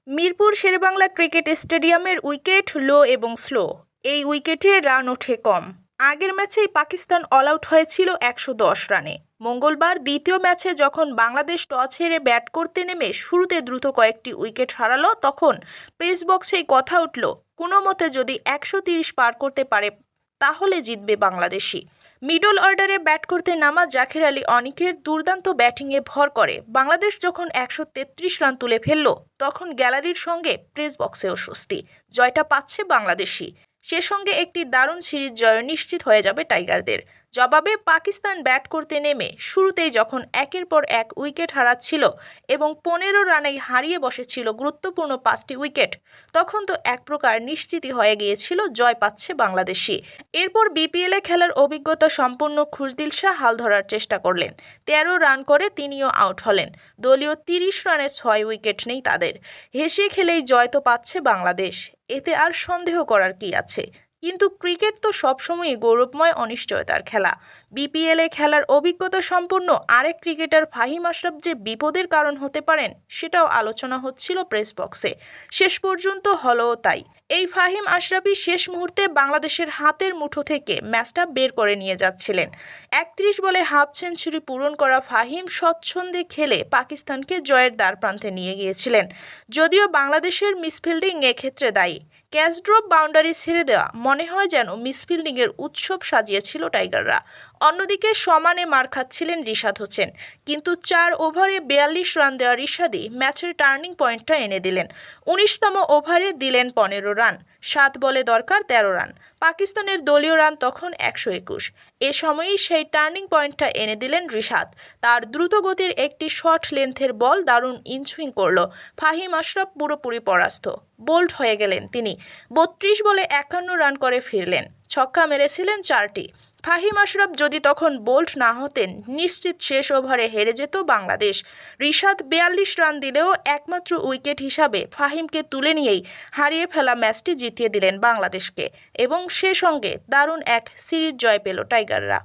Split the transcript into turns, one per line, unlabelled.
Mirpur Sherebangla cricket স্টেডিয়ামের wicket লো এবং slow. এই উইকেটে রান ওঠে কম। আগের ম্যাচেই পাকিস্তান অল আউট হয়েছিল ১১০ রানে। মঙ্গলবার দ্বিতীয় ম্যাচে যখন বাংলাদেশ টস হেরে ব্যাট করতে নেমে শুরুতে দ্রুত কয়েকটি উইকেট হারালো, তখন প্রেস বক্সেই কথা উঠল, কোনো মতে যদি ১৩০ পার করতে পারে তাহলে জিতবে বাংলাদেশই। মিডল অর্ডারে ব্যাট করতে নামা জাকির আলী অনিকের দুর্দান্ত ব্যাটিংয়ে ভর করে বাংলাদেশ যখন ১৩৩ রান তুলে ফেলল, তখন গ্যালারির সঙ্গে প্রেস বক্সেও স্বস্তি। জয়টা পাচ্ছে বাংলাদেশই। সে সঙ্গে একটি দারুণ সিরিজ জয় নিশ্চিত হয়ে যাবে টাইগারদের। জবাবে পাকিস্তান ব্যাট করতে নেমে শুরুতেই যখন একের পর এক উইকেট হারাচ্ছিল এবং ১৫ রানেই হারিয়ে বসেছিল গুরুত্বপূর্ণ ৫টি উইকেট, তখন তো এক প্রকার নিশ্চিতই হয়ে গিয়েছিল জয় পাচ্ছে বাংলাদেশই। এরপর বিপিএলে খেলার অভিজ্ঞতা সম্পন্ন খুশদিল শাহ হাল ধরার চেষ্টা করলেন। ১৩ রান করে তিনিও আউট হলেন। দলীয় ৩০ রানে ৬ উইকেট নেই তাদের। হেসে খেলেই জয় তো পাচ্ছে বাংলাদেশ, এতে আর সন্দেহ করার কি আছে। কিন্তু ক্রিকেট তো সবসময়ই গৌরবময় অনিশ্চয়তার খেলা। বিপিএলে খেলার অভিজ্ঞতা সম্পন্ন আরেক ক্রিকেটার ফাহিম আশরাফ যে বিপদের কারণ হতে পারেন, সেটাও আলোচনা হচ্ছিল প্রেস বক্সে। শেষ পর্যন্ত হলোও তাই। এই ফাহিম আশরাফই শেষ মুহূর্তে বাংলাদেশের হাতের মুঠো থেকে ম্যাচটা বের করে নিয়ে যাচ্ছিলেন। ৩১ বলে হাফ সেঞ্চুরি পূরণ করা ফাহিম স্বচ্ছন্দে খেলে পাকিস্তানকে জয়ের দ্বারপ্রান্তে নিয়ে গিয়েছিলেন। যদিও বাংলাদেশের মিসফিল্ডিং এক্ষেত্রে দায়ী। ক্যাচ ড্রপ, বাউন্ডারি ছেড়ে দেওয়া, মনে হয় যেন মিসফিল্ডিংয়ের উৎসব সাজিয়েছিল টাইগাররা। অন্যদিকে সমানে মার খাচ্ছিলেন রিশাদ হোসেন। কিন্তু ৪ ওভারে ৪২ রান দেওয়া রিশাদই ম্যাচের টার্নিং পয়েন্টটা এনে দিলেন। ১৯তম ওভারে দিলেন ১৫ রান। ৭ বলে দরকার ১৩ রান। পাকিস্তানের দলীয় রান তখন ১২১। এ সময়ই সেই টার্নিং পয়েন্টটা এনে দিলেন রিশাদ। তার দ্রুতগতির একটি শর্ট লেন্থের বল দারুণ ইনসুইং করল। ফাহিম আশরাফ পুরোপুরি পরাস্ত। বোল্ড হয়ে গেলেন তিনি। ৩২ বলে ৫১ রান করে ফিরলেন। ছক্কা মেরেছিলেন ৪টি। ফাহিম আশরাফ যদি তখন বোল্ড না হতেন, নিশ্চিত শেষ ওভারে হেরে যেত বাংলাদেশ। রিশাদ ৪২ রান দিলেও একমাত্র উইকেট হিসাবে ফাহিমকে তুলে নিয়েই হারিয়ে ফেলা ম্যাচটি জিতিয়ে দিলেন বাংলাদেশকে এবং সে সঙ্গে দারুণ এক সিরিজ জয় পেল টাইগাররা।